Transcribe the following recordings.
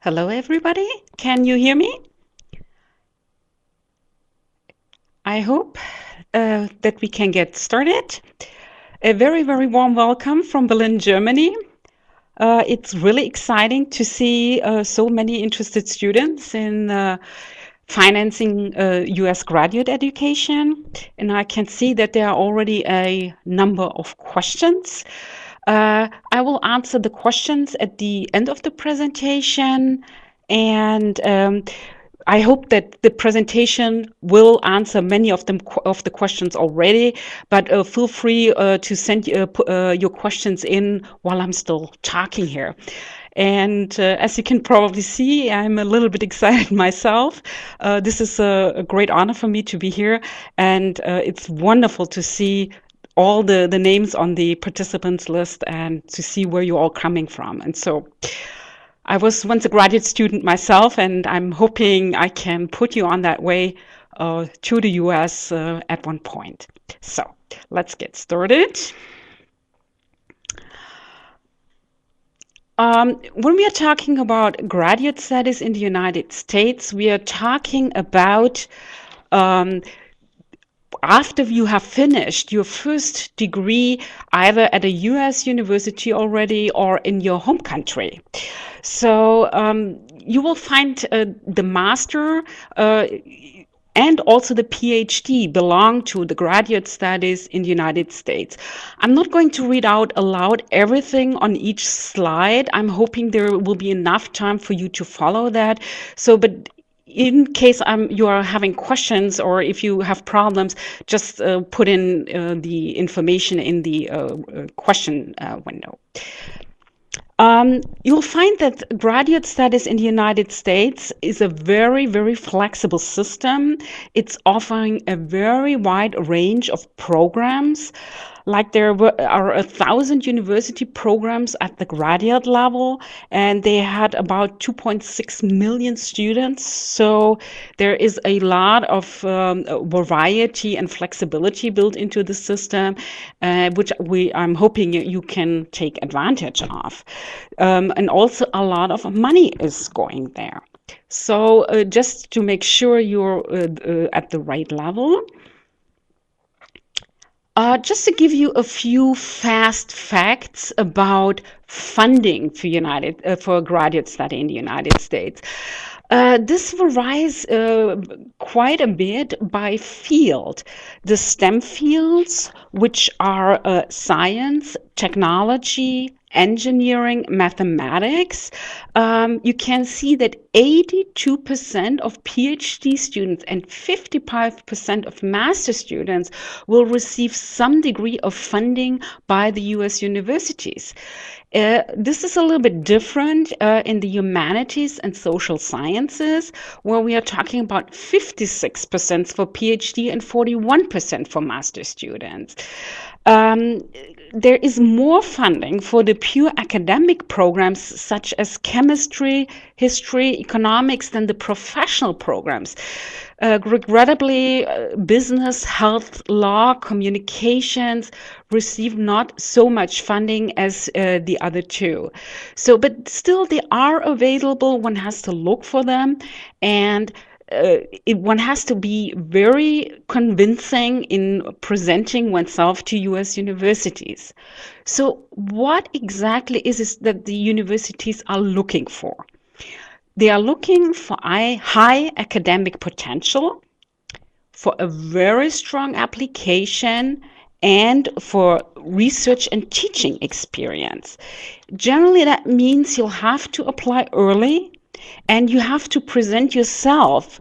Hello, everybody. Can you hear me? I hope that we can get started. A very, very warm welcome from Berlin, Germany. It's really exciting to see so many interested students in financing US graduate education. And I can see that there are already a number of questions. I will answer the questions at the end of the presentation. And I hope that the presentation will answer many of the questions already, but feel free to send your questions in while I'm still talking here. And as you can probably see, I'm a little bit excited myself. This is a great honor for me to be here, and it's wonderful to see all the names on the participants list and to see where you're all coming from. And so I was once a graduate student myself, and I'm hoping I can put you on that way to the US at one point. So let's get started. When we are talking about graduate studies in the United States, we are talking about after you have finished your first degree, either at a US university already or in your home country. So you will find the master and also the PhD belong to the graduate studies in the United States. I'm not going to read out aloud everything on each slide. I'm hoping there will be enough time for you to follow that. So, but in case you are having questions or if you have problems, just put in the information in the question window. You'll find that graduate studies in the United States is a very, very flexible system. It's offering a very wide range of programs. Like there are 1,000 university programs at the graduate level, and they had about 2.6 million students. So there is a lot of variety and flexibility built into the system, which I'm hoping you can take advantage of. And also a lot of money is going there. So just to make sure you're at the right level. Just to give you a few fast facts about funding for a graduate study in the United States. This varies quite a bit by field. The STEM fields, which are science, technology, engineering, mathematics, you can see that 82% of PhD students and 55% of master students will receive some degree of funding by the US universities. This is a little bit different in the humanities and social sciences, where we are talking about 56% for PhD and 41% for master students. There is more funding for the pure academic programs such as chemistry, history, economics than the professional programs. Regrettably, business, health, law, communications receive not so much funding as the other two. So, but still they are available. One has to look for them, and one has to be very convincing in presenting oneself to US universities. So what exactly is it that the universities are looking for? They are looking for high academic potential, for a very strong application, and for research and teaching experience. Generally, that means you'll have to apply early and you have to present yourself.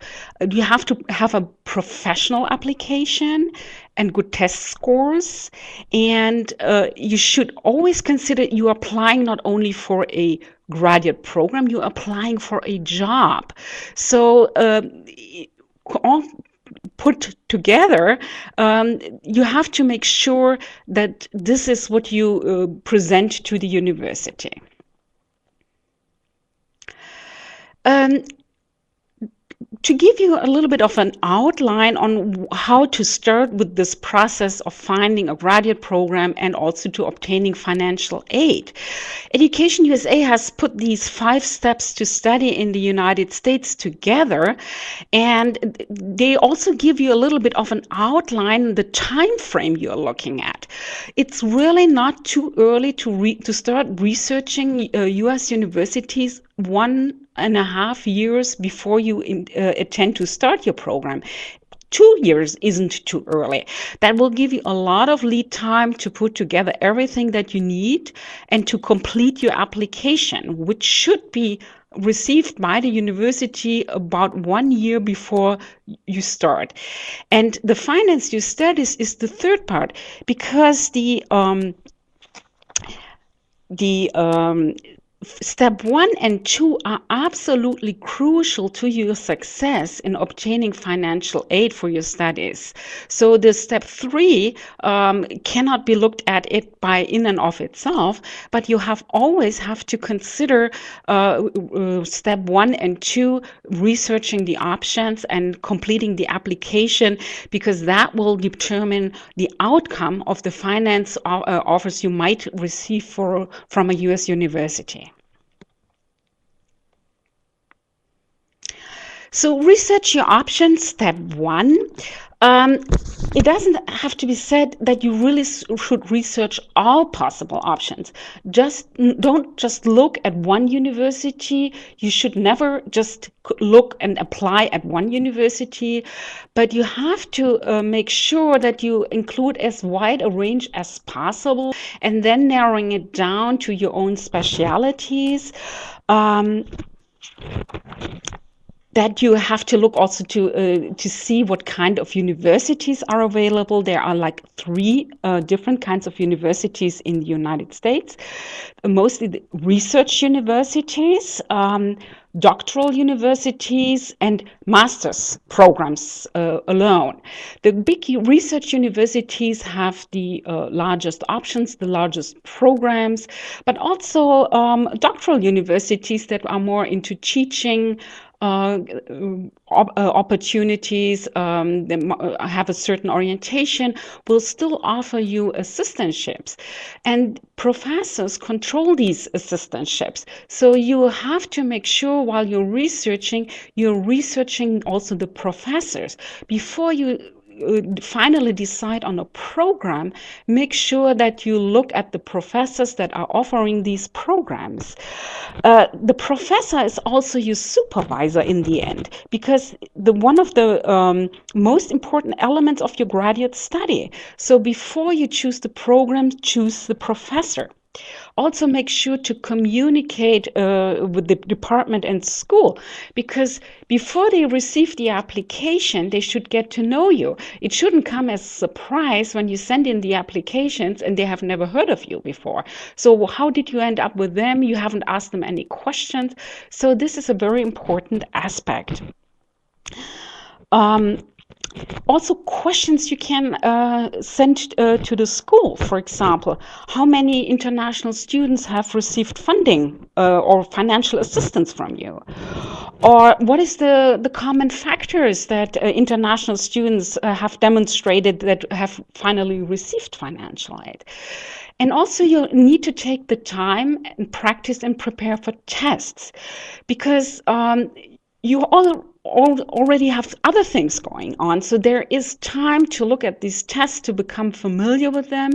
You have to have a professional application and good test scores. And you should always consider you're applying not only for a graduate program, you're applying for a job. So all put together, you have to make sure that this is what you present to the university. to give you a little bit of an outline on how to start with this process of finding a graduate program and also to obtaining financial aid. Education USA has put these 5 steps to study in the United States together, and they also give you a little bit of an outline, the time frame you're looking at. It's really not too early to start researching US universities 1.5 years before you intend to start your program. 2 years isn't too early. That will give you a lot of lead time to put together everything that you need and to complete your application, which should be received by the university about 1 year before you start. And the finance your studies is the third part, because the step 1 and 2 are absolutely crucial to your success in obtaining financial aid for your studies. So the step 3 cannot be looked at it by in and of itself, but you always have to consider step 1 and 2, researching the options and completing the application, because that will determine the outcome of the finance offers you might receive from a U.S. university. So research your options, step 1. It doesn't have to be said that you really should research all possible options. Don't just look at one university. You should never just look and apply at one university, but you have to make sure that you include as wide a range as possible, and then narrowing it down to your own specialities. That you have to look also to see what kind of universities are available. There are like 3 different kinds of universities in the United States, mostly the research universities, doctoral universities, and master's programs alone. The big research universities have the largest options, the largest programs, but also doctoral universities that are more into teaching, opportunities, have a certain orientation, will still offer you assistantships. And professors control these assistantships. So you have to make sure while you're researching also the professors. Before you finally decide on a program, make sure that you look at the professors that are offering these programs. The professor is also your supervisor in the end, because one of the most important elements of your graduate study. So before you choose the program, choose the professor. Also make sure to communicate with the department and school, because before they receive the application, they should get to know you. It shouldn't come as a surprise when you send in the applications and they have never heard of you before. So how did you end up with them? You haven't asked them any questions. So this is a very important aspect. Also, questions you can send to the school. For example, how many international students have received funding or financial assistance from you? Or what is the common factors that international students have demonstrated that have finally received financial aid? And also you need to take the time and practice and prepare for tests, because you already have other things going on. So there is time to look at these tests, to become familiar with them.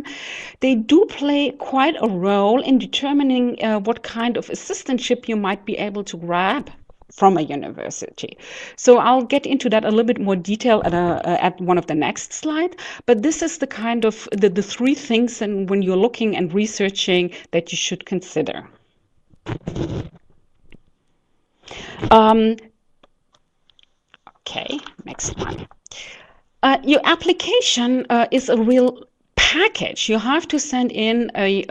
They do play quite a role in determining what kind of assistantship you might be able to grab from a university. So I'll get into that a little bit more detail at one of the next slides. But this is the kind of the 3 things, and when you're looking and researching, that you should consider. Okay, next one. Your application is a real package. You have to send in a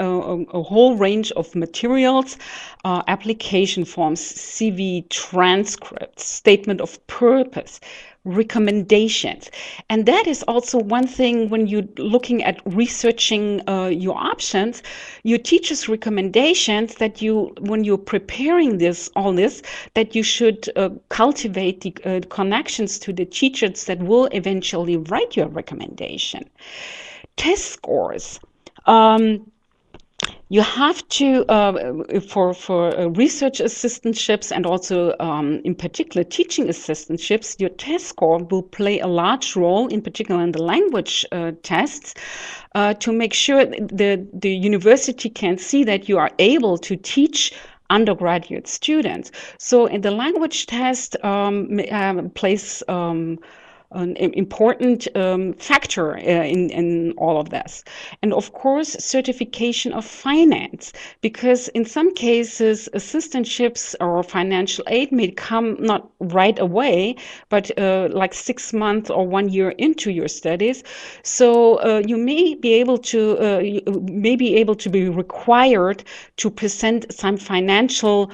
whole range of materials, application forms, CV, transcripts, statement of purpose, recommendations. And that is also one thing when you're looking at researching your options, your teacher's recommendations that when you're preparing all this, that you should cultivate the connections to the teachers that will eventually write your recommendation. Test scores. You have to, for research assistantships and also in particular teaching assistantships, your test score will play a large role, in particular in the language tests, to make sure the university can see that you are able to teach undergraduate students. So in the language test plays an important factor in all of this. And of course, certification of finance, because in some cases, assistantships or financial aid may come not right away, but like 6 months or 1 year into your studies. So you may be able to be required to present some financial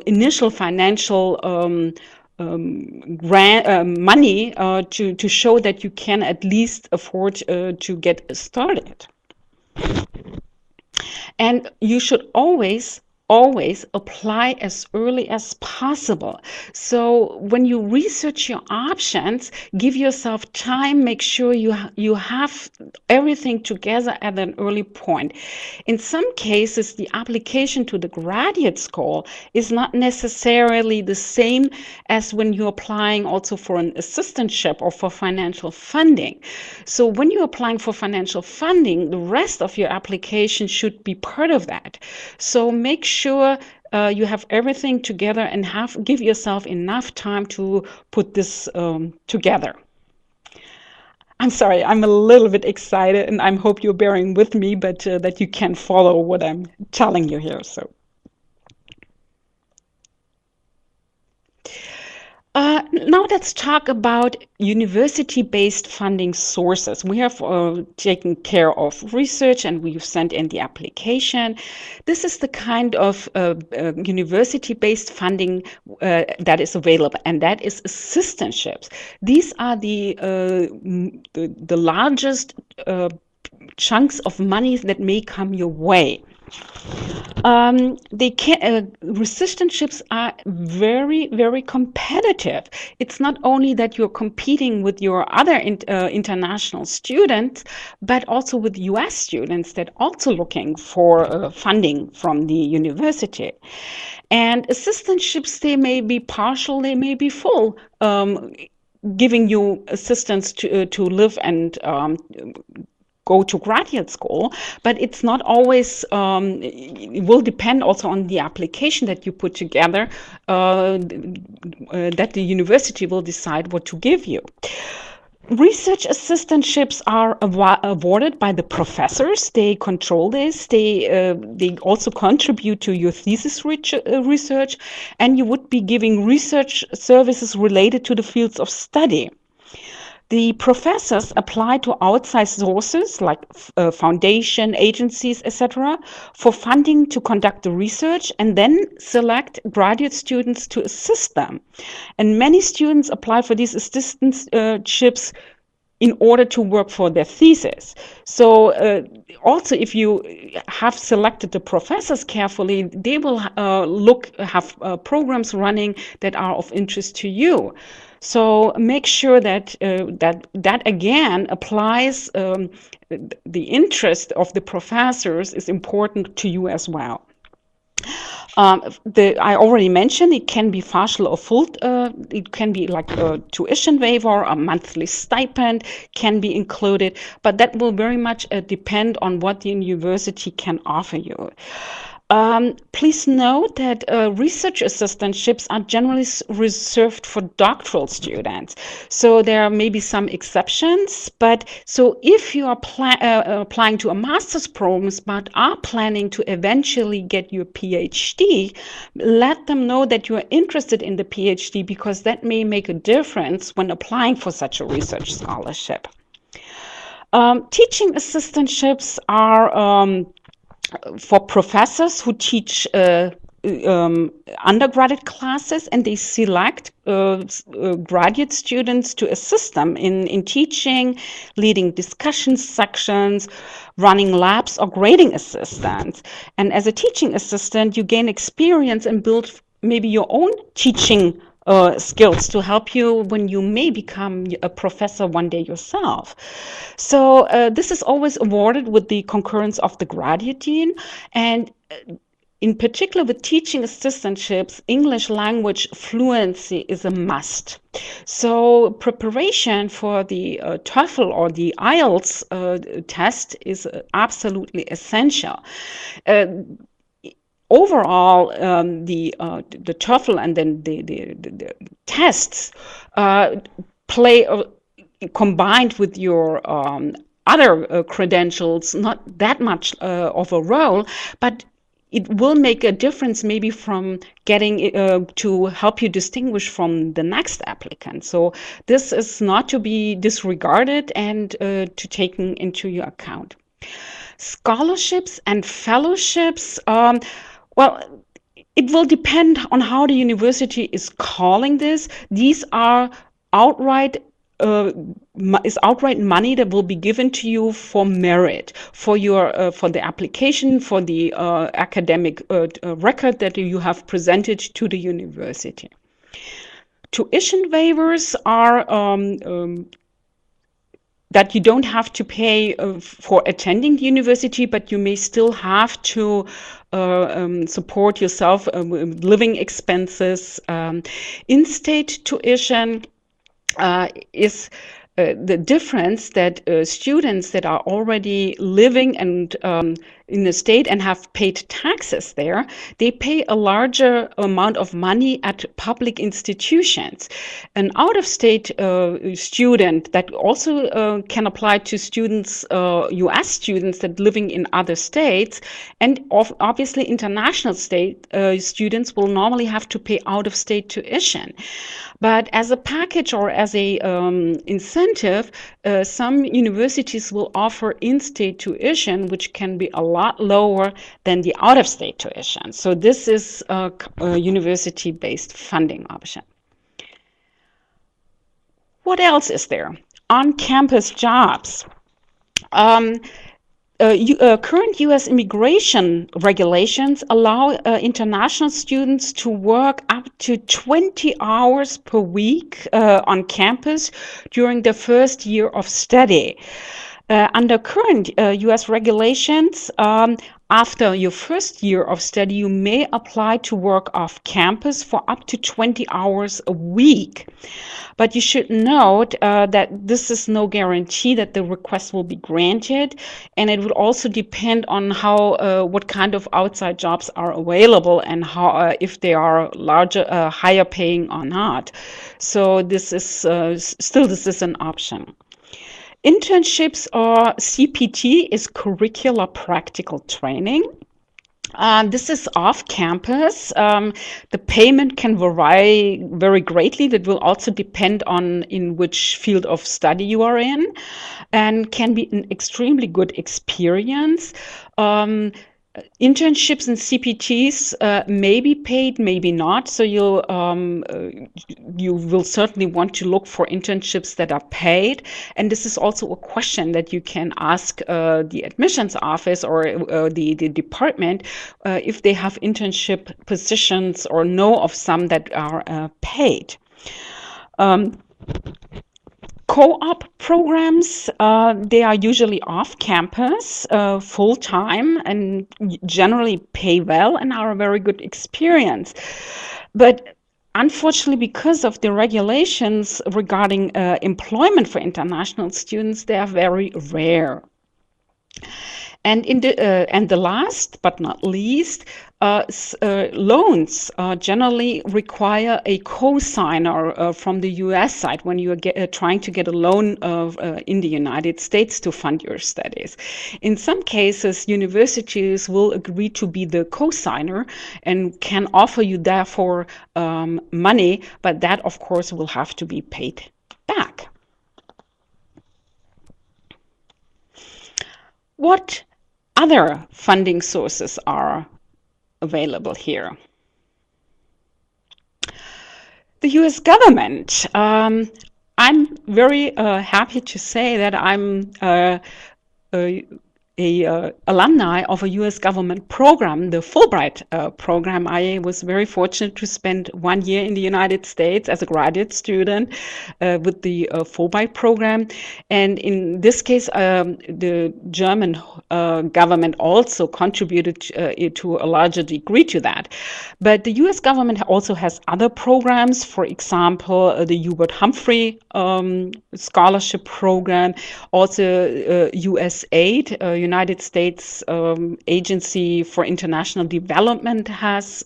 initial financial money to show that you can at least afford to get started. And you should always apply as early as possible. So when you research your options, give yourself time, make sure you have everything together at an early point. In some cases, the application to the graduate school is not necessarily the same as when you're applying also for an assistantship or for financial funding. So when you're applying for financial funding, the rest of your application should be part of that. So make sure you have everything together and give yourself enough time to put this together. I'm sorry, I'm a little bit excited, and I hope you're bearing with me, but that you can follow what I'm telling you here. So. Now let's talk about university-based funding sources. We have taken care of research and we've sent in the application. This is the kind of university-based funding that is available, and that is assistantships. These are the largest chunks of money that may come your way. Assistantships are very, very competitive. It's not only that you're competing with your other international students, but also with US students that are also looking for funding from the university. And assistantships, they may be partial, they may be full, giving you assistance to live and go to graduate school, but it's not always, it will depend also on the application that you put together, that the university will decide what to give you. Research assistantships are awarded by the professors. They control this. They also contribute to your thesis research, and you would be giving research services related to the fields of study. The professors apply to outside sources like foundation, agencies, etc., for funding to conduct the research and then select graduate students to assist them. And many students apply for these assistantships in order to work for their thesis. So also, if you have selected the professors carefully, they will have programs running that are of interest to you. So make sure that that again applies. The interest of the professors is important to you as well. I already mentioned it can be partial or full. It can be like a tuition waiver, a monthly stipend can be included, but that will very much depend on what the university can offer you. Please note that research assistantships are generally reserved for doctoral students. So there may be some exceptions, but so if you are applying to a master's program but are planning to eventually get your PhD, let them know that you are interested in the PhD, because that may make a difference when applying for such a research scholarship. Teaching assistantships are for professors who teach undergraduate classes, and they select graduate students to assist them in teaching, leading discussion sections, running labs, or grading assistants. And as a teaching assistant, you gain experience and build maybe your own teaching skills to help you when you may become a professor one day yourself. So this is always awarded with the concurrence of the graduate dean, and in particular with teaching assistantships, English language fluency is a must. So preparation for the TOEFL or the IELTS test is absolutely essential. Overall, the TOEFL and then the tests play combined with your other credentials, not that much of a role, but it will make a difference maybe from getting to help you distinguish from the next applicant. So this is not to be disregarded and to taken into your account. Scholarships and fellowships, well, it will depend on how the university is calling this. These are outright money that will be given to you for merit, for your for the application, for the academic record that you have presented to the university. Tuition waivers are that you don't have to pay for attending the university, but you may still have to support yourself with living expenses. In-state tuition is the difference that students that are already living and in the state and have paid taxes there, they pay a larger amount of money at public institutions. An out-of-state student that also can apply to students, US students that living in other states, and obviously international students will normally have to pay out-of-state tuition. But as a package or as a incentive, some universities will offer in-state tuition, which can be a lot lower than the out-of-state tuition. So this is a university-based funding option. What else is there? On-campus jobs. Current U.S. immigration regulations allow international students to work up to 20 hours per week on campus during the first year of study. Under current U.S. regulations, after your first year of study, you may apply to work off campus for up to 20 hours a week. But you should note that this is no guarantee that the request will be granted, and it would also depend on how what kind of outside jobs are available and how if they are larger, higher paying or not. So this is still this is an option. Internships or CPT is curricular practical training. This is off campus. The payment can vary very greatly. That will also depend on in which field of study you are in, and can be an extremely good experience. Internships and CPTs may be paid, maybe not. So you will certainly want to look for internships that are paid. And this is also a question that you can ask the admissions office or the department if they have internship positions or know of some that are paid. Co-op programs, they are usually off campus, full-time, and generally pay well and are a very good experience. But unfortunately, because of the regulations regarding employment for international students, they are very rare. And the last but not least, loans generally require a co-signer from the U.S. side when you are trying to get a loan in the United States to fund your studies. In some cases, universities will agree to be the co-signer and can offer you therefore money, but that of course will have to be paid back. What other funding sources are available here? The US government. I'm very happy to say that I'm a, alumni of a U.S. government program, the Fulbright program. I was very fortunate to spend 1 year in the United States as a graduate student with the Fulbright program. And in this case, the German government also contributed to a larger degree to that. But the U.S. government also has other programs, for example, the Hubert Humphrey scholarship program, also USAID, United States Agency for International Development, has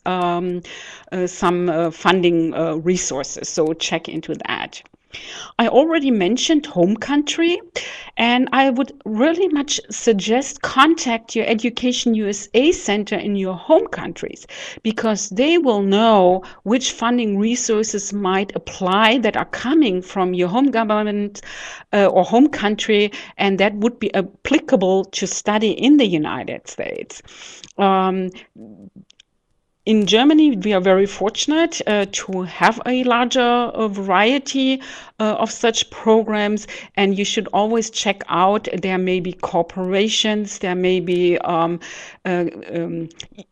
some funding resources, so check into that. I already mentioned home country, and I would really much suggest contact your Education USA center in your home countries, because they will know which funding resources might apply that are coming from your home government or home country, and that would be applicable to study in the United States. In Germany, we are very fortunate to have a larger variety of such programs, and you should always check out. There may be corporations, there may be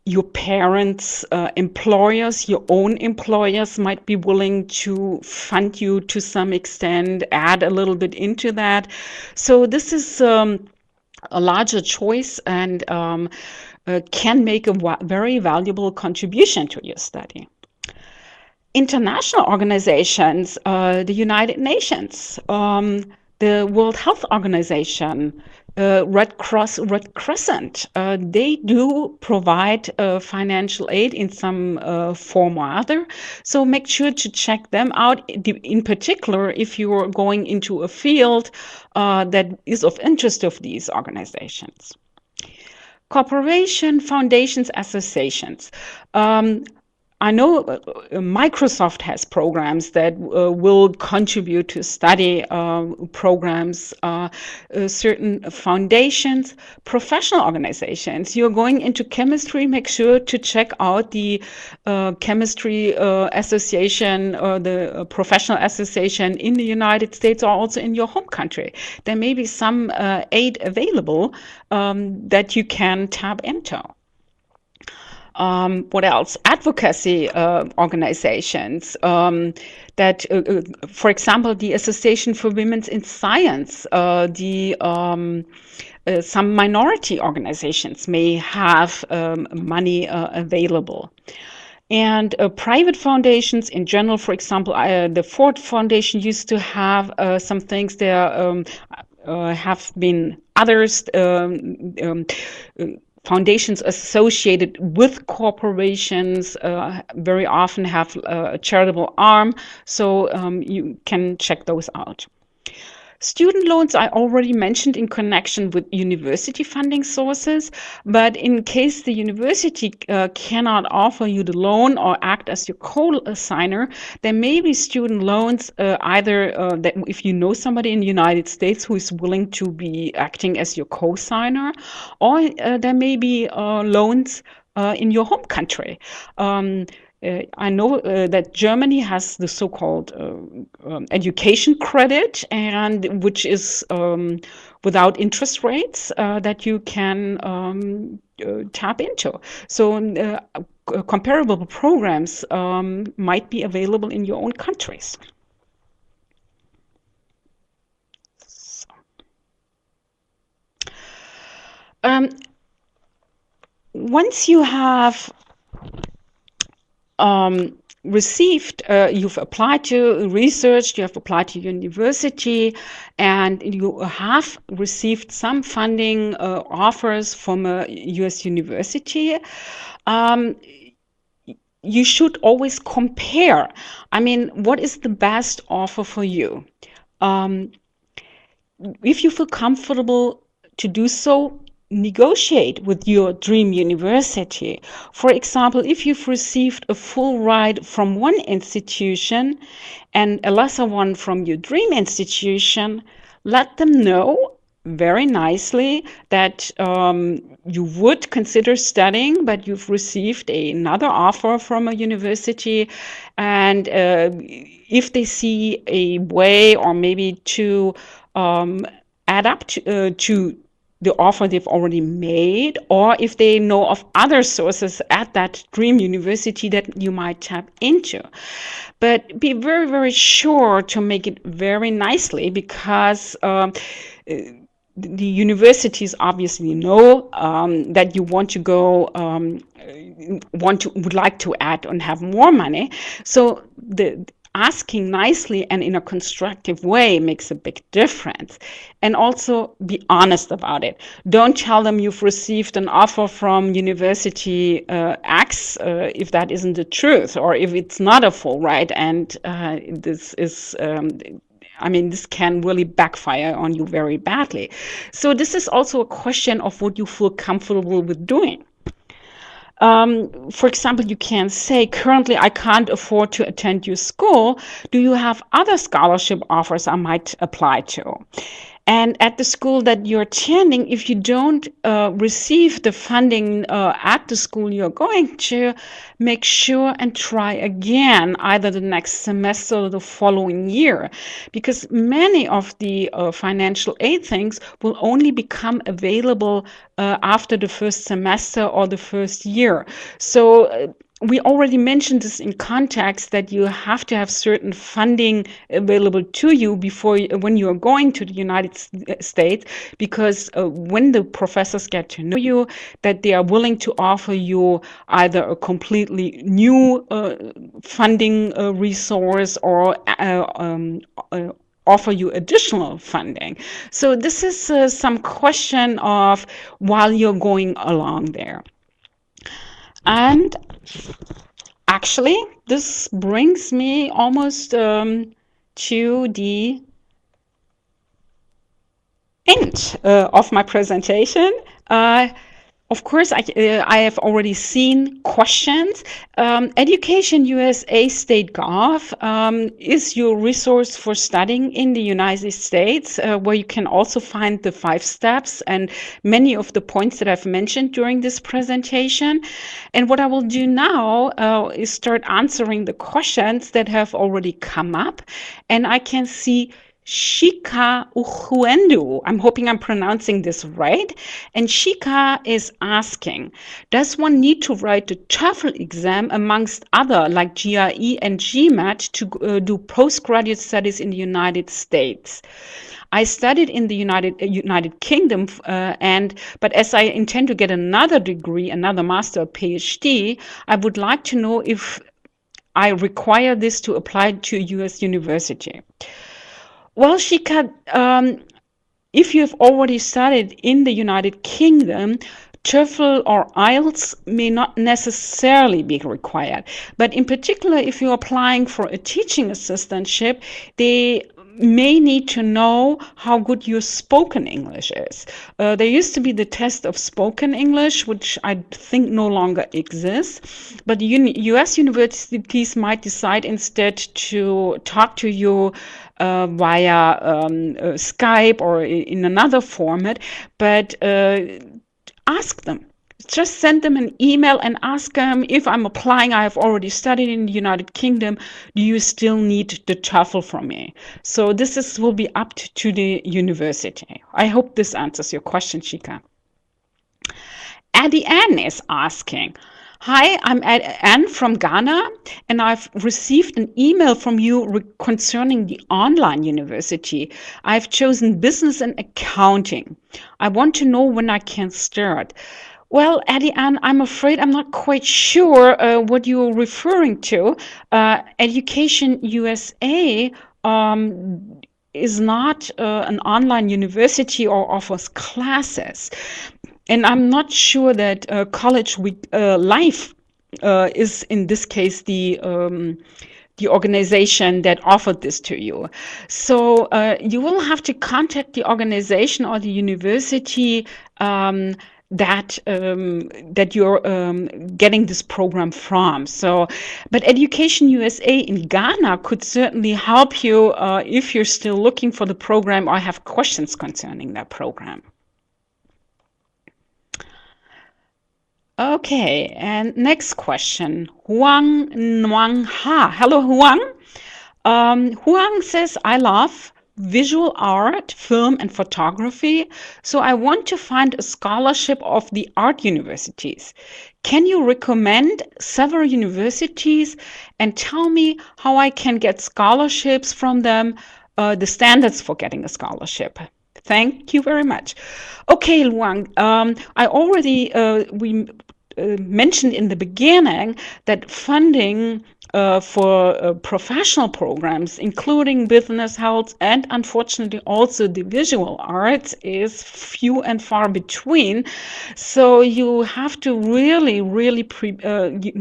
your parents' employers, your own employers might be willing to fund you to some extent, add a little bit into that. So this is a larger choice, and can make a very valuable contribution to your study. International organizations, the United Nations, the World Health Organization, Red Cross, Red Crescent, they do provide financial aid in some form or other. So make sure to check them out, in particular if you're going into a field that is of interest of these organizations. Corporation, foundations, associations. I know Microsoft has programs that will contribute to study programs, certain foundations, professional organizations. You're going into chemistry, make sure to check out the chemistry association or the professional association in the United States or also in your home country. There may be some aid available that you can tap into. What else? Advocacy organizations that, for example, the Association for Women in Science, some minority organizations may have money available. And private foundations in general, for example, the Ford Foundation used to have some things there, have been others, foundations associated with corporations very often have a charitable arm, so you can check those out. Student loans I already mentioned in connection with university funding sources, but in case the university cannot offer you the loan or act as your co-signer, there may be student loans either that if you know somebody in the United States who is willing to be acting as your co-signer, or there may be loans in your home country. I know that Germany has the so-called education credit, and which is without interest rates that you can tap into. So comparable programs might be available in your own countries. Once you have received, you've applied to research, you have applied to university, and you have received some funding offers from a US university, you should always compare. I mean, what is the best offer for you? If you feel comfortable to do so, negotiate with your dream university. For example, if you've received a full ride from one institution and a lesser one from your dream institution, let them know very nicely that you would consider studying, but you've received another offer from a university, and if they see a way or maybe to add up to the offer they've already made, or if they know of other sources at that dream university that you might tap into. But be very, very sure to make it very nicely, because the universities obviously know that you want to go, would like to add and have more money. So the asking nicely and in a constructive way makes a big difference. And also be honest about it. Don't tell them you've received an offer from University X if that isn't the truth, or if it's not a full ride, and this is this can really backfire on you very badly. So this is also a question of what you feel comfortable with doing. For example, you can say, currently I can't afford to attend your school. Do you have other scholarship offers I might apply to? And at the school that you're attending, if you don't receive the funding at the school you're going to, make sure and try again, either the next semester or the following year, because many of the financial aid things will only become available after the first semester or the first year. So we already mentioned this in context, that you have to have certain funding available to you when you are going to the United States, because when the professors get to know you, that they are willing to offer you either a completely new funding resource, or offer you additional funding. So this is some question of while you're going along there. And actually, this brings me almost to the end of my presentation. Of course, I have already seen questions. EducationUSA State Gov is your resource for studying in the United States, where you can also find the 5 steps and many of the points that I've mentioned during this presentation. And what I will do now is start answering the questions that have already come up. And I can see Shika Uhuendu. I'm hoping I'm pronouncing this right. And Shika is asking, does one need to write the TOEFL exam amongst other, like GRE and GMAT, to do postgraduate studies in the United States? I studied in the United Kingdom, but as I intend to get another degree, another master PhD, I would like to know if I require this to apply to a US university. Well, Shika, if you've already studied in the United Kingdom, TOEFL or IELTS may not necessarily be required. But in particular, if you're applying for a teaching assistantship, they may need to know how good your spoken English is. There used to be the test of spoken English, which I think no longer exists, but US universities might decide instead to talk to you via Skype or in another format, but ask them. Just send them an email and ask them, if I'm applying, I have already studied in the United Kingdom, do you still need the TOEFL from me? So this will be up to the university. I hope this answers your question, Shika. Addie Ann is asking, hi, I'm Anne from Ghana, and I've received an email from you concerning the online university. I've chosen business and accounting. I want to know when I can start. Well, Addie Ann, I'm afraid I'm not quite sure what you're referring to. EducationUSA is not an online university or offers classes. And I'm not sure that College Week Life is, in this case, the organization that offered this to you. So you will have to contact the organization or the university that you're getting this program from. So, but Education USA in Ghana could certainly help you if you're still looking for the program or have questions concerning that program. Okay, and next question, Huang Nguyen Ha. Hello, Huang. Huang says, I love visual art, film, and photography, so I want to find a scholarship of the art universities. Can you recommend several universities and tell me how I can get scholarships from them, the standards for getting a scholarship? Thank you very much. Okay, Luang, I already we mentioned in the beginning that funding for professional programs, including business, health, and unfortunately also the visual arts, is few and far between. So you have to really, really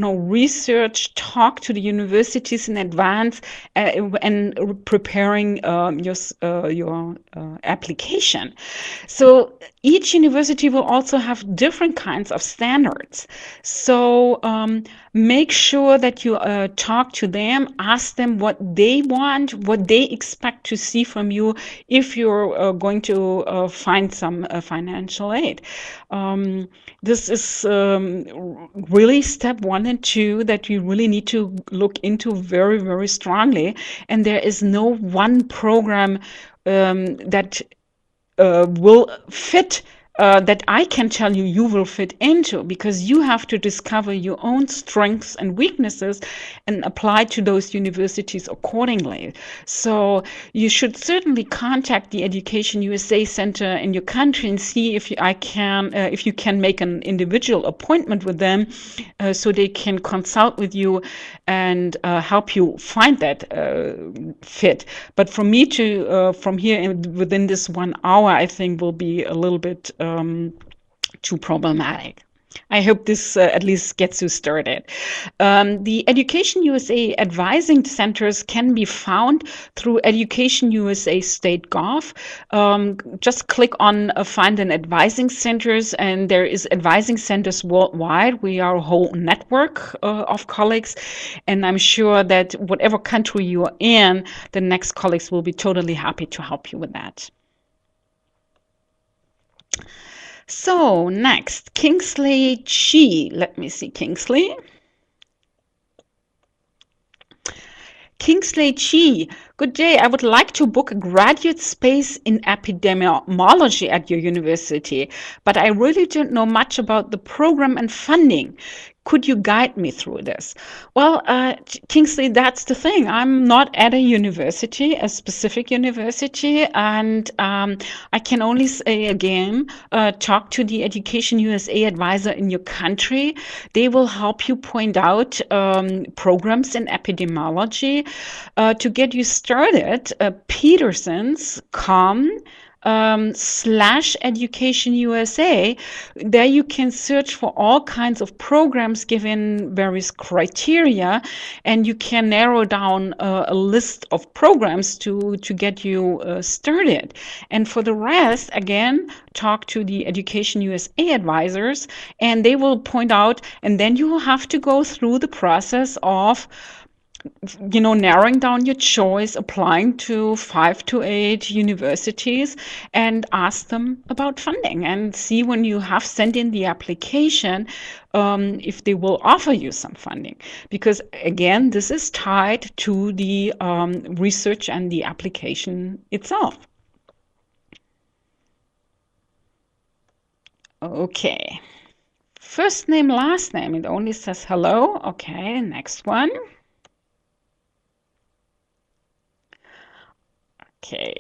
research, talk to the universities in advance, and preparing your application. So each university will also have different kinds of standards. So make sure that you talk to them, ask them what they want, what they expect to see from you if you're going to find some financial aid. This is really step 1 and 2 that you really need to look into very, very strongly. And there is no one program that will fit, that I can tell you will fit into, because you have to discover your own strengths and weaknesses and apply to those universities accordingly. So you should certainly contact the Education USA Center in your country and see if you can make an individual appointment with them, so they can consult with you and help you find that fit. But for me to from here within this 1 hour, I think will be a little bit too problematic. I hope this at least gets you started. The Education USA advising centers can be found through Education USA State Gov. Just click on find an advising centers, and there is advising centers worldwide. We are a whole network of colleagues, and I'm sure that whatever country you are in, the next colleagues will be totally happy to help you with that. So next, Kingsley Chi. Let me see, Kingsley. Kingsley Chi, good day. I would like to book a graduate space in epidemiology at your university, but I really don't know much about the program and funding. Could you guide me through this? Well, Kingsley, that's the thing. I'm not at a university, a specific university, and I can only say again, talk to the Education USA advisor in your country. They will help you point out programs in epidemiology. To get you started, Petersons.com /EducationUSA. There you can search for all kinds of programs given various criteria, and you can narrow down a list of programs to get you started. And for the rest, again, talk to the Education USA advisors, and they will point out, and then you will have to go through the process of narrowing down your choice, applying to 5 to 8 universities, and ask them about funding, and see when you have sent in the application if they will offer you some funding. Because again, this is tied to the research and the application itself. Okay. First name, last name. It only says hello. Okay, next one. Okay.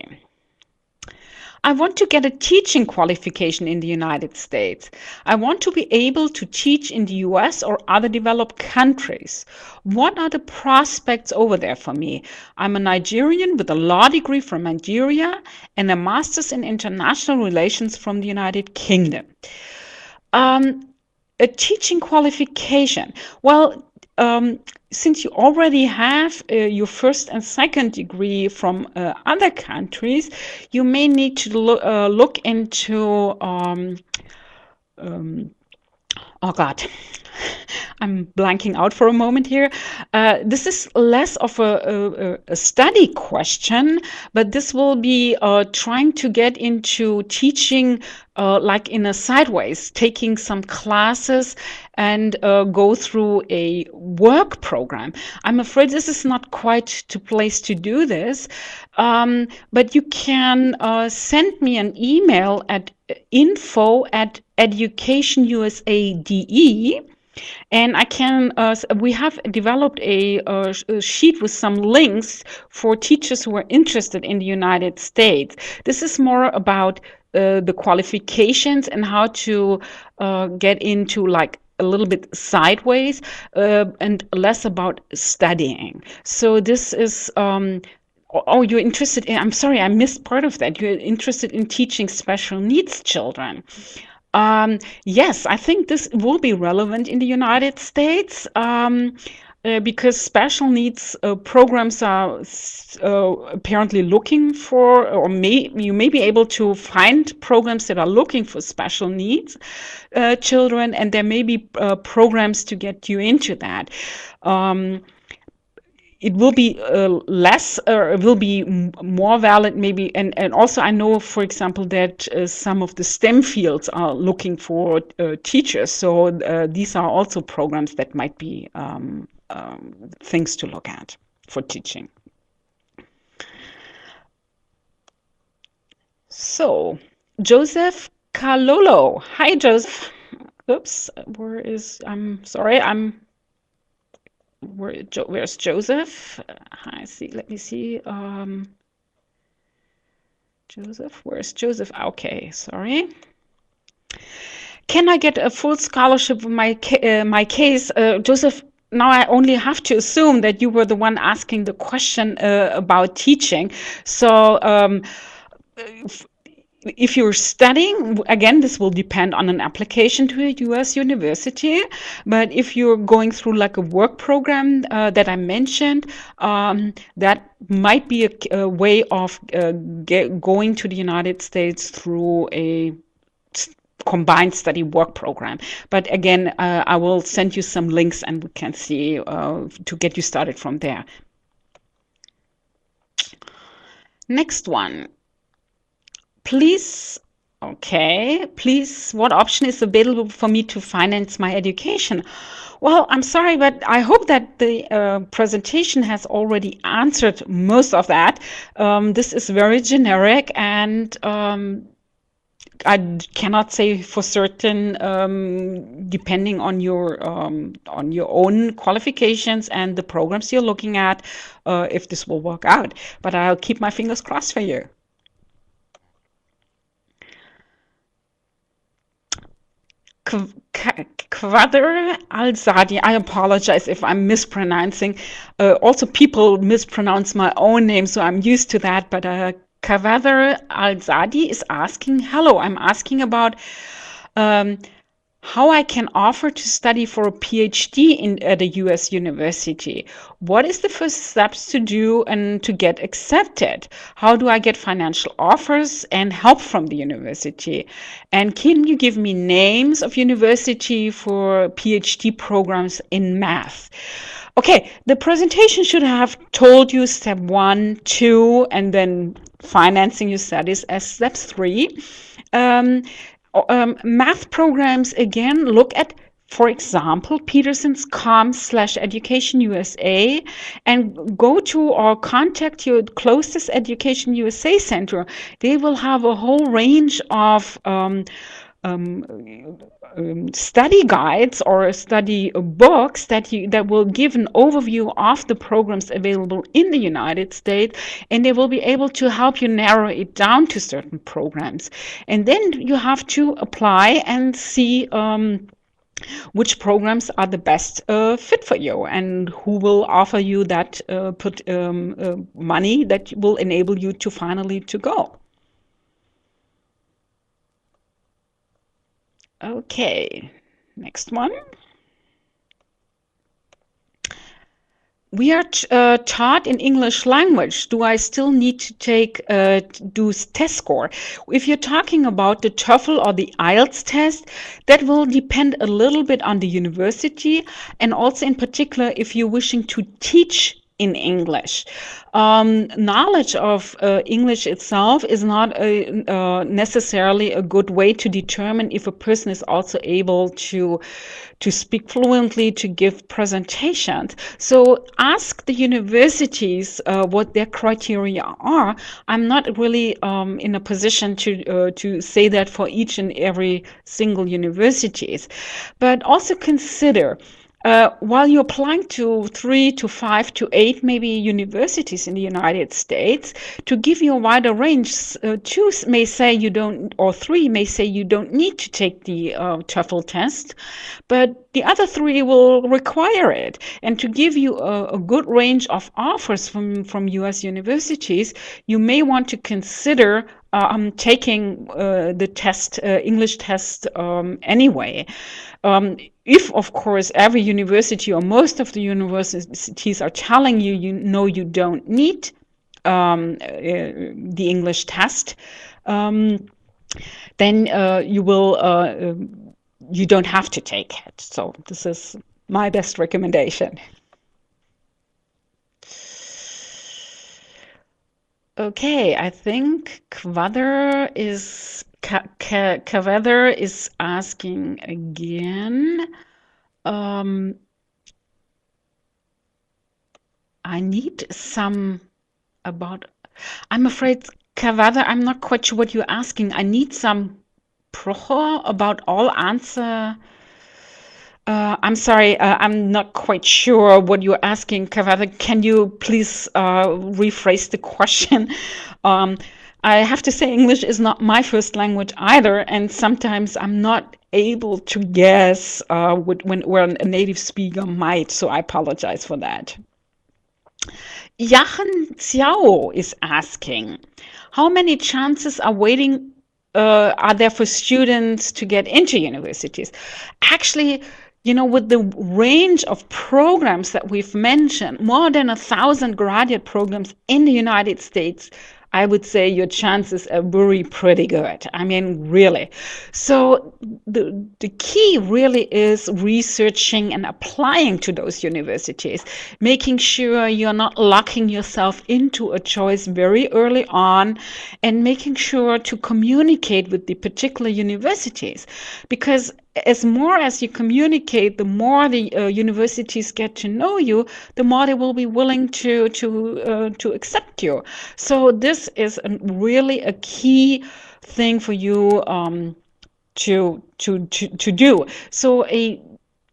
I want to get a teaching qualification in the United States. I want to be able to teach in the US or other developed countries. What are the prospects over there for me? I'm a Nigerian with a law degree from Nigeria and a master's in international relations from the United Kingdom. A teaching qualification. Well, since you already have your first and second degree from other countries, you may need to look into oh God, I'm blanking out for a moment here. This is less of a study question, but this will be trying to get into teaching like in a sideways, taking some classes and go through a work program. I'm afraid this is not quite the place to do this, but you can send me an email at info@educationusa.de, and I can. We have developed a sheet with some links for teachers who are interested in the United States. This is more about the qualifications and how to get into like a little bit sideways and less about studying. So this is. Oh, you're interested in, I'm sorry, I missed part of that. You're interested in teaching special needs children. Yes, I think this will be relevant in the United States because special needs programs are apparently looking for, or you may be able to find programs that are looking for special needs children, and there may be programs to get you into that. It will be less, or it will be more valid maybe, and also I know, for example, that some of the STEM fields are looking for teachers, so these are also programs that might be things to look at for teaching. So Joseph Kalolo, hi Joseph. Oops, I'm sorry, where's Joseph? I see. Let me see. Joseph, where's Joseph? Okay, sorry. Can I get a full scholarship of my case, Joseph? Now I only have to assume that you were the one asking the question about teaching. So if you're studying, again, this will depend on an application to a US university. But if you're going through like a work program that I mentioned, that might be a way of going to the United States through a combined study work program. But again, I will send you some links and we can see to get you started from there. Next one. Please, what option is available for me to finance my education? Well, I'm sorry, but I hope that the presentation has already answered most of that. This is very generic, and I cannot say for certain, depending on your own qualifications and the programs you're looking at, if this will work out. But I'll keep my fingers crossed for you. Quadr Al-Zadi. I apologize if I'm mispronouncing. Also, people mispronounce my own name, so I'm used to that. But Quadr Al-Zadi is asking, hello, I'm asking about how I can offer to study for a PhD at a US university. What is the first steps to do and to get accepted? How do I get financial offers and help from the university? And can you give me names of university for PhD programs in math? Okay, the presentation should have told you step 1, 2, and then financing your studies as step 3. Math programs, again, look at, for example, petersons.com/educationusa and go to or contact your closest Education USA center. They will have a whole range of study guides or study books that will give an overview of the programs available in the United States, and they will be able to help you narrow it down to certain programs. And then you have to apply and see which programs are the best fit for you and who will offer you that money that will enable you to finally to go. Okay, next one. we are taught in English language. Do I still need to do test score? If you're talking about the TOEFL or the IELTS test, that will depend a little bit on the university, and also in particular if you're wishing to teach in English. Knowledge of English itself is not necessarily a good way to determine if a person is also able to speak fluently, to give presentations. So ask the universities what their criteria are. I'm not really in a position to say that for each and every single universities, but also consider while you're applying to 3 to 5 to 8 maybe universities in the United States, to give you a wider range, 2 may say you don't, or 3 may say you don't need to take the TOEFL test, but the other 3 will require it. And to give you a good range of offers from US universities, you may want to consider taking the test, English test anyway. If, of course, every university or most of the universities are telling you, you don't need the English test, then you don't have to take it. So this is my best recommendation. Okay, I think Kvader is asking again. I need some about. I'm afraid, Kvader, I'm not quite sure what you're asking. I need some projo about all answer. I'm sorry, I'm not quite sure what you're asking, Kavada. Can you please rephrase the question? I have to say English is not my first language either, and sometimes I'm not able to guess where a native speaker might, so I apologize for that. Yachen Xiao is asking, how many chances are there for students to get into universities? Actually, with the range of programs that we've mentioned, more than 1,000 graduate programs in the United States, I would say your chances are very pretty good. I mean, really. So the key really is researching and applying to those universities, making sure you're not locking yourself into a choice very early on, and making sure to communicate with the particular universities. Because as more as you communicate, the more the universities get to know you, the more they will be willing to accept you. So this is really a key thing for you to do. So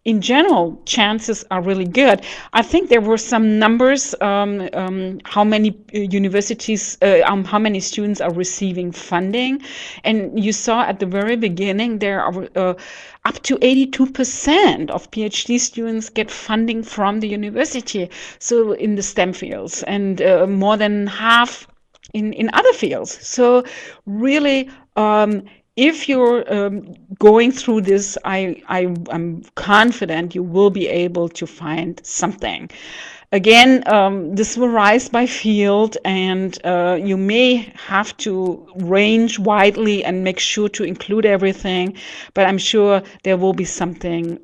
in general, chances are really good. I think there were some numbers, how many universities, how many students are receiving funding. And you saw at the very beginning, there are up to 82% of PhD students get funding from the university. So in the STEM fields, and more than half in other fields. So really, if you're going through this, I'm confident you will be able to find something. Again, this will rise by field, and you may have to range widely and make sure to include everything, but I'm sure there will be something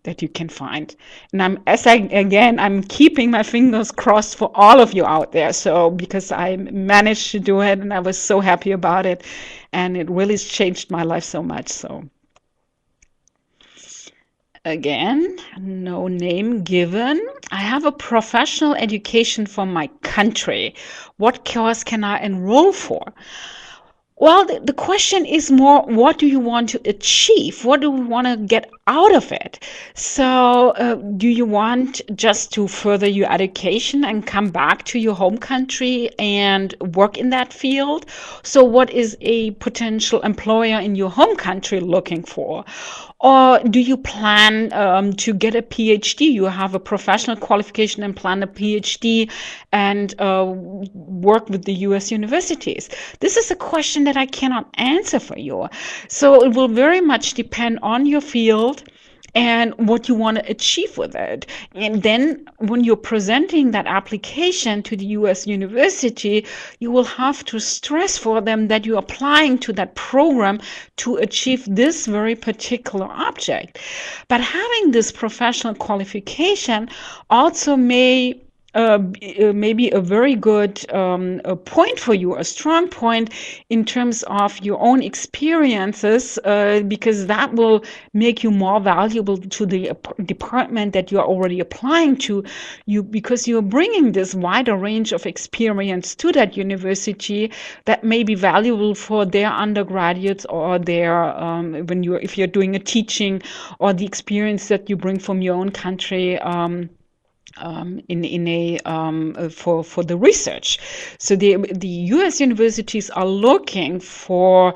that you can find. And I'm keeping my fingers crossed for all of you out there. So because I managed to do it, and I was so happy about it, and it really changed my life so much. So. Again, no name given. I have a professional education from my country. What course can I enroll for? Well, the question is more, what do you want to achieve? What do you want to get out of it? So do you want just to further your education and come back to your home country and work in that field? So what is a potential employer in your home country looking for? Or do you plan to get a PhD? You have a professional qualification and plan a PhD and work with the US universities. This is a question that I cannot answer for you. So it will very much depend on your field and what you want to achieve with it. And then when you're presenting that application to the US university, you will have to stress for them that you're applying to that program to achieve this very particular object. But having this professional qualification also maybe a very good a point for you, a strong point in terms of your own experiences, because that will make you more valuable to the department that you're already applying to, because you're bringing this wider range of experience to that university that may be valuable for their undergraduates or their if you're doing a teaching, or the experience that you bring from your own country. For the research. So the U.S. universities are looking for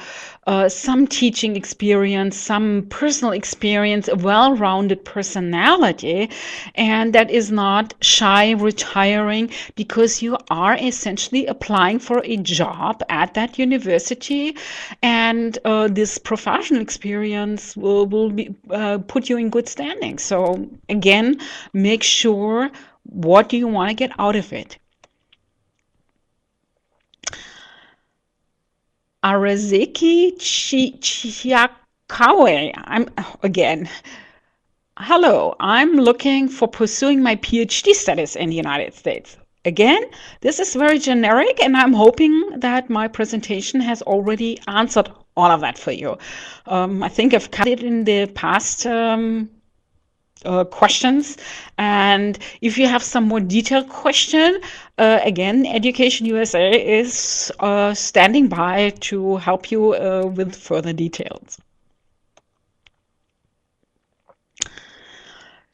some teaching experience, some personal experience, a well-rounded personality, and that is not shy retiring because you are essentially applying for a job at that university, and this professional experience will be put you in good standing. So again, make sure what do you want to get out of it. Arazeki Chiakawe. Hello, I'm looking for pursuing my PhD studies in the United States. Again, this is very generic, and I'm hoping that my presentation has already answered all of that for you. I think I've covered it in the past questions, and if you have some more detailed question, again, Education USA is standing by to help you with further details.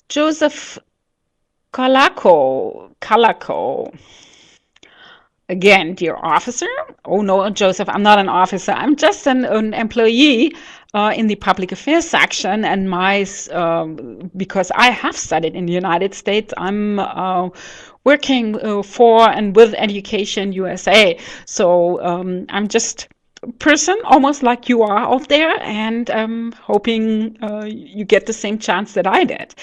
Joseph Calaco. Again, dear officer. Oh no, Joseph, I'm not an officer. I'm just an employee in the public affairs section, and because I have studied in the United States, I'm working for and with Education USA. So I'm just a person almost like you are out there, and I'm hoping you get the same chance that I did.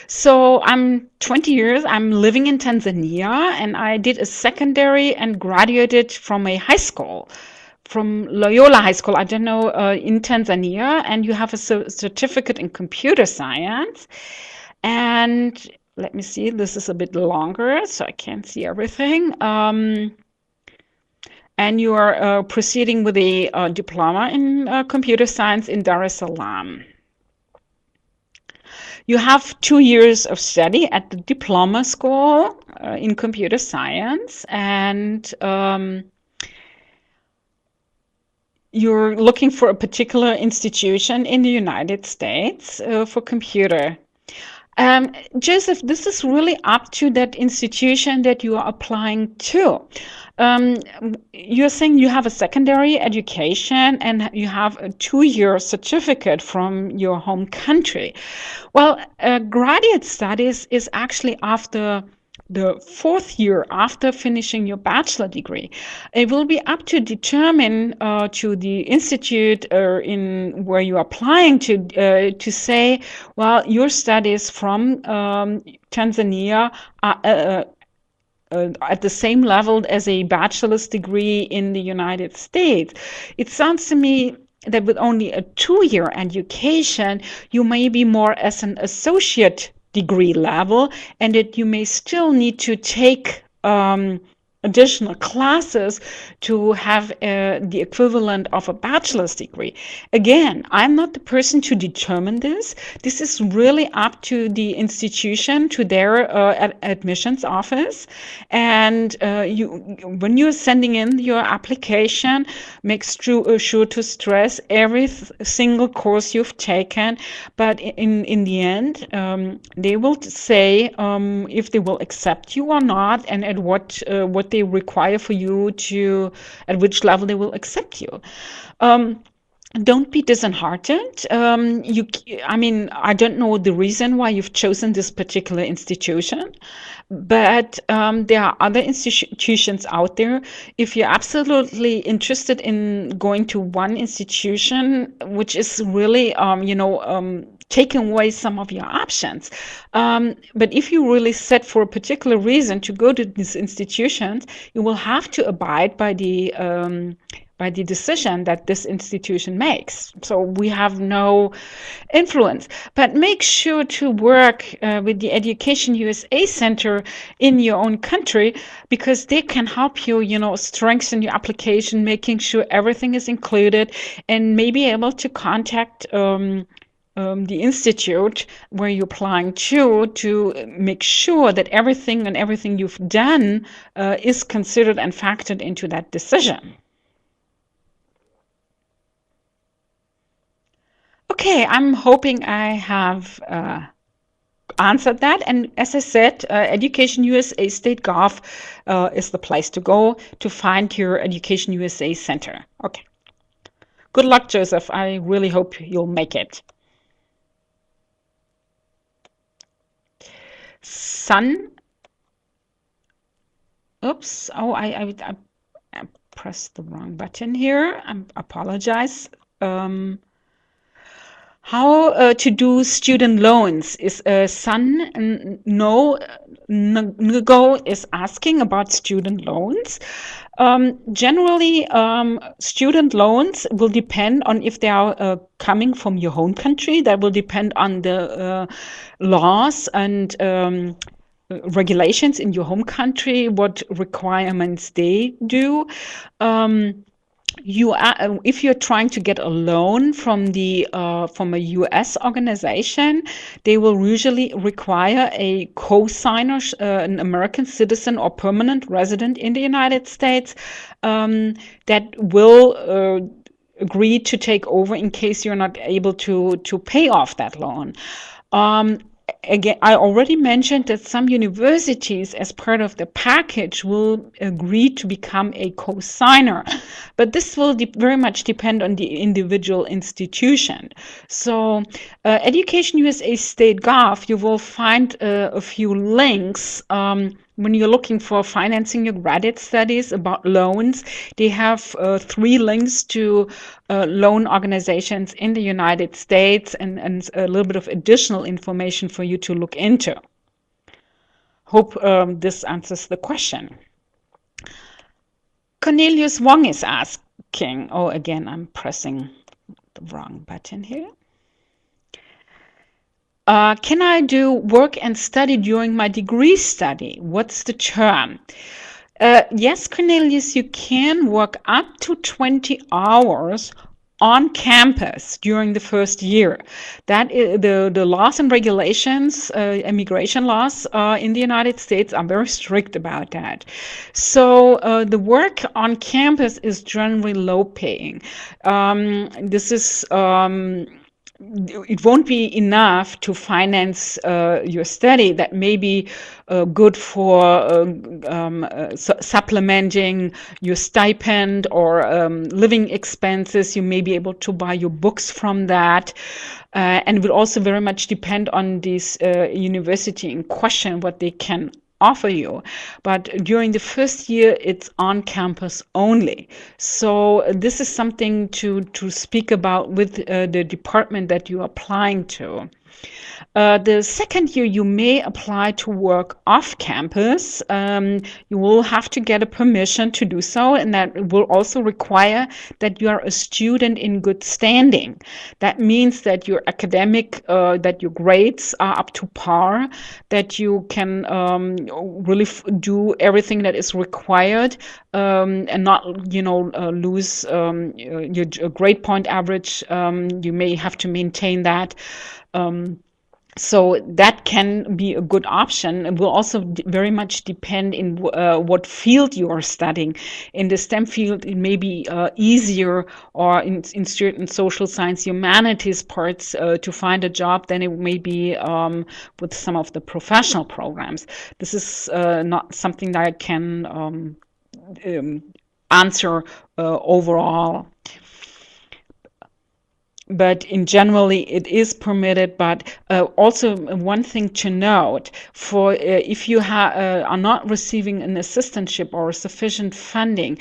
So I'm 20 years, I'm living in Tanzania, and I did a secondary and graduated from a high school, from Loyola High School, I don't know, in Tanzania, and you have a certificate in computer science. And let me see, this is a bit longer, so I can't see everything. And you are proceeding with a diploma in computer science in Dar es Salaam. You have 2 years of study at the diploma school in computer science, and you're looking for a particular institution in the United States for computer. Joseph, this is really up to that institution that you are applying to. You're saying you have a secondary education and you have a 2-year certificate from your home country. Well, graduate studies is actually after the 4th year after finishing your bachelor degree. It will be up to determine to the institute in where you're applying to say, well, your studies from Tanzania are at the same level as a bachelor's degree in the United States. It sounds to me that with only a 2-year education, you may be more as an associate degree level, and that you may still need to take additional classes to have the equivalent of a bachelor's degree. Again, I'm not the person to determine this. This is really up to the institution, to their admissions office. And when you're sending in your application, make sure to stress every single course you've taken. But in the end, they will say if they will accept you or not, and at what they require for you at which level they will accept you. Don't be disheartened. I don't know the reason why you've chosen this particular institution, but there are other institutions out there. If you're absolutely interested in going to one institution, which is really, taking away some of your options. But if you really set for a particular reason to go to these institutions, you will have to abide by the decision that this institution makes. So we have no influence. But make sure to work with the Education USA Center in your own country, because they can help you, strengthen your application, making sure everything is included, and may be able to contact the institute where you're applying to make sure that everything you've done is considered and factored into that decision. Okay, I'm hoping I have answered that. And as I said, Education USA State Gov is the place to go to find your Education USA Center. Okay. Good luck, Joseph. I really hope you'll make it. Sun. Oops. Oh, I pressed the wrong button here. I apologize. How to do student loans is Sun Ngo is asking about student loans. Generally, student loans will depend on if they are coming from your home country. That will depend on the laws and regulations in your home country, what requirements they do. If you're trying to get a loan from a U.S. organization, they will usually require a co-signer, an American citizen or permanent resident in the United States, that will agree to take over in case you're not able to pay off that loan. Again, I already mentioned that some universities, as part of the package, will agree to become a co-signer, but this will very much depend on the individual institution. So, Education USA State Gov, you will find a few links when you're looking for financing your graduate studies about loans. They have 3 links to loan organizations in the United States and a little bit of additional information for you to look into. Hope this answers the question. Cornelius Wong is asking, oh, again, I'm pressing the wrong button here. Can I do work and study during my degree study? What's the term? Yes, Cornelius, you can work up to 20 hours on campus during the first year. That is, the laws and regulations, immigration laws in the United States are very strict about that. So the work on campus is generally low paying. This is it won't be enough to finance your study. That may be good for supplementing your stipend or living expenses. You may be able to buy your books from that. And it will also very much depend on this university in question, what they can offer you. But during the first year, it's on campus only. So this is something to speak about with the department that you're applying to. The second year, you may apply to work off campus. You will have to get a permission to do so, and that will also require that you are a student in good standing. That means that your academic, that your grades are up to par, that you can really do everything that is required, and not, lose your grade point average. You may have to maintain that. So that can be a good option. It will also very much depend in what field you are studying. In the STEM field, it may be easier, or in certain social science, humanities parts, to find a job than it may be with some of the professional programs. This is not something that I can answer overall. But in generally, it is permitted. But also one thing to note, for if you are not receiving an assistantship or sufficient funding,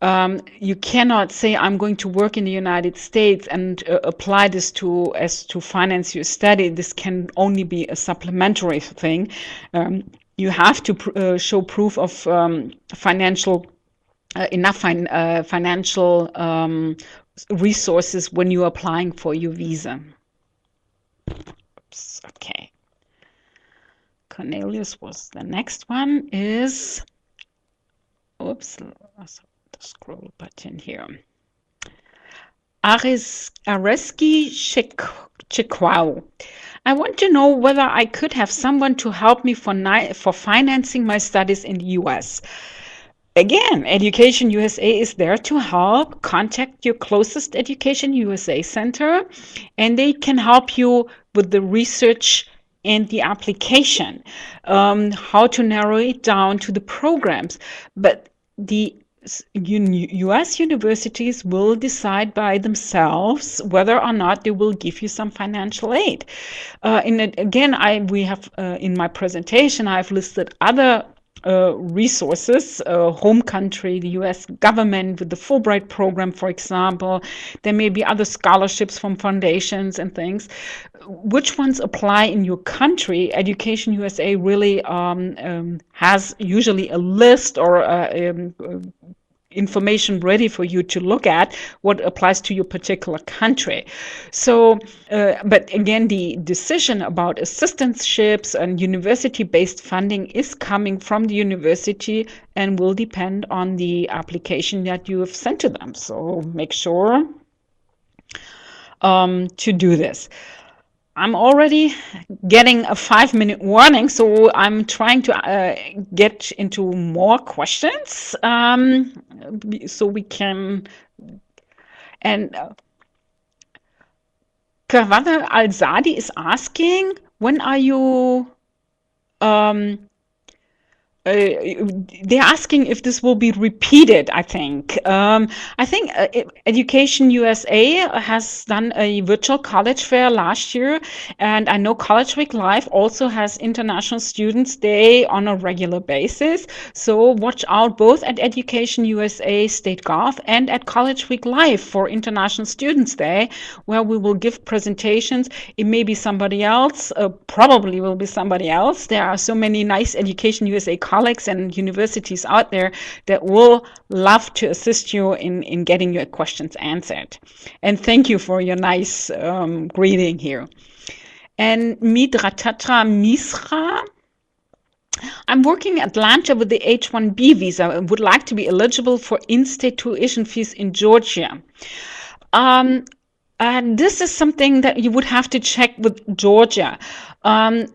You cannot say I'm going to work in the United States and apply this to finance your study. This can only be a supplementary thing. You have to show proof of financial enough financial resources when you're applying for your visa. Oops, okay. Cornelius was the next one is, oops, the scroll button here. Areski Chikwao. I want to know whether I could have someone to help me for financing my studies in the US. Again, Education USA is there to help. Contact your closest Education USA center, and they can help you with the research and the application, how to narrow it down to the programs. But the US universities will decide by themselves whether or not they will give you some financial aid. We have in my presentation, I've listed other resources, home country, the US government with the Fulbright program, for example. There may be other scholarships from foundations and things. Which ones apply in your country? Education USA really has usually a list or information ready for you to look at what applies to your particular country. So, but again, the decision about assistantships and university-based funding is coming from the university and will depend on the application that you have sent to them. So make sure to do this. I'm already getting a 5-minute warning, so I'm trying to get into more questions so we can. And Kawada Al-Zadi is asking, when are you? They're asking if this will be repeated, I think. Education USA has done a virtual college fair last year, and I know College Week Live also has International Students Day on a regular basis. So watch out both at Education USA State Gov and at College Week Live for International Students Day, where we will give presentations. It may be somebody else, probably will be somebody else. There are so many nice Education USA colleagues and universities out there that will love to assist you in getting your questions answered. And thank you for your nice greeting here. And Midratatra Misra, I'm working in Atlanta with the H-1B visa and would like to be eligible for in-state tuition fees in Georgia. This is something that you would have to check with Georgia.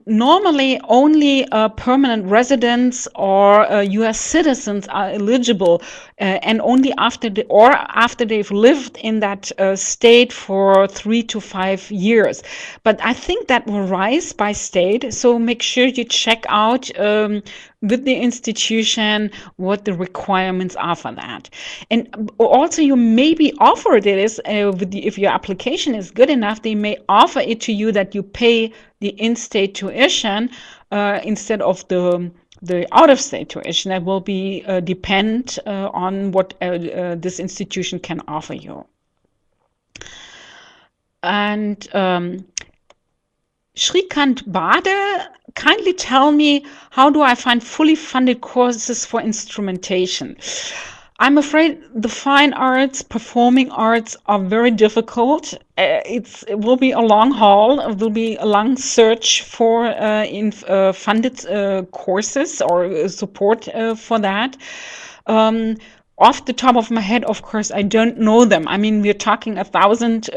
Normally, only permanent residents or U.S. citizens are eligible, and only after they've lived in that state for 3 to 5 years. But I think that will rise by state, so make sure you check out with the institution what the requirements are for that. And also you may be offered this if your application is good enough, they may offer it to you that you pay the in-state tuition instead of the out-of-state tuition. That will be depend on what this institution can offer you. And Shrikant Bade, kindly tell me, how do I find fully funded courses for instrumentation? I'm afraid the fine arts, performing arts are very difficult. It will be a long haul. It will be a long search for funded courses or support for that. Off the top of my head, of course, I don't know them. I mean, we're talking 1,000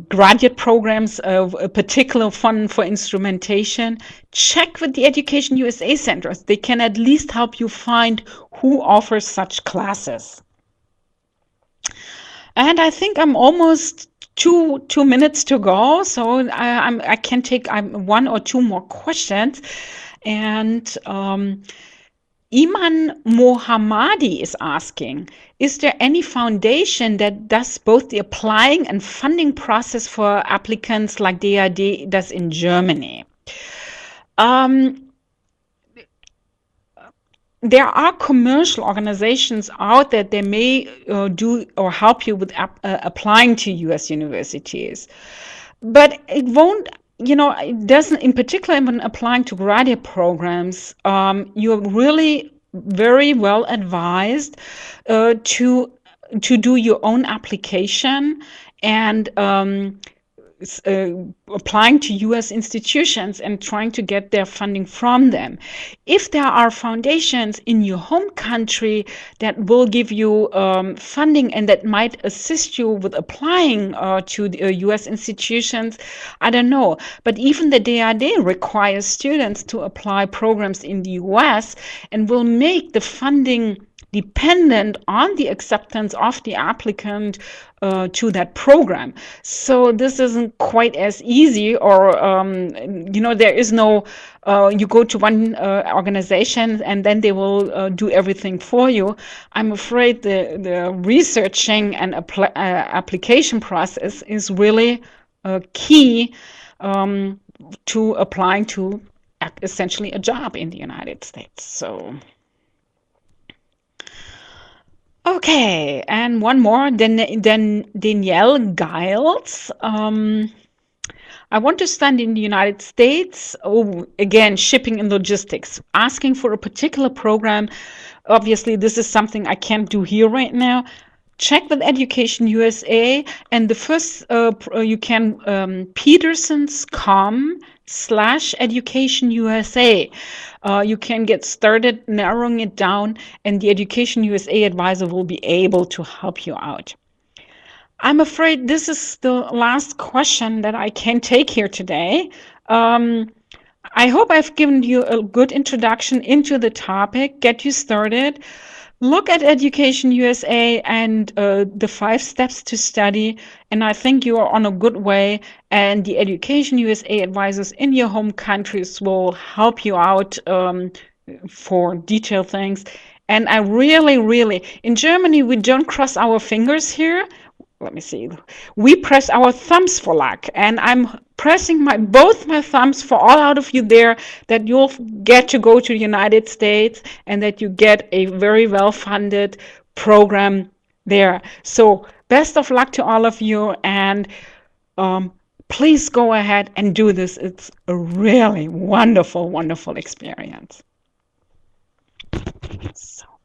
graduate programs, a particular fund for instrumentation. Check with the Education USA centers. They can at least help you find who offers such classes. And I think I'm almost two minutes to go, so I can take 1 or 2 more questions. And Iman Mohammadi is asking, is there any foundation that does both the applying and funding process for applicants like DAD does in Germany? there are commercial organizations out there that may do or help you with applying to US universities. But it won't, it doesn't, in particular, when applying to graduate programs, you're really very well advised to do your own application and uh, applying to US institutions and trying to get their funding from them. If there are foundations in your home country that will give you funding and that might assist you with applying to the US institutions, I don't know. But even the DAD requires students to apply programs in the US and will make the funding dependent on the acceptance of the applicant to that program. So this isn't quite as easy, or there is no you go to one organization and then they will do everything for you. I'm afraid the researching and application process is really key to applying to essentially a job in the United States. So. Okay, and one more, then Danielle Giles. I want to study in the United States. Oh, again, shipping and logistics. Asking for a particular program. Obviously, this is something I can't do here right now. Check with Education USA, and the first you can petersons.com/Education USA. You can get started narrowing it down, and the Education USA advisor will be able to help you out. I'm afraid this is the last question that I can take here today. I hope I've given you a good introduction into the topic, get you started. Look at Education USA and the 5 steps to study, and I think you are on a good way, and the Education USA advisors in your home countries will help you out for detailed things. And I really, in Germany, we don't cross our fingers here. Let me see. We press our thumbs for luck, and I'm pressing both my thumbs for all out of you there that you'll get to go to the United States and that you get a very well-funded program there. So best of luck to all of you, and please go ahead and do this. It's a really wonderful experience. So.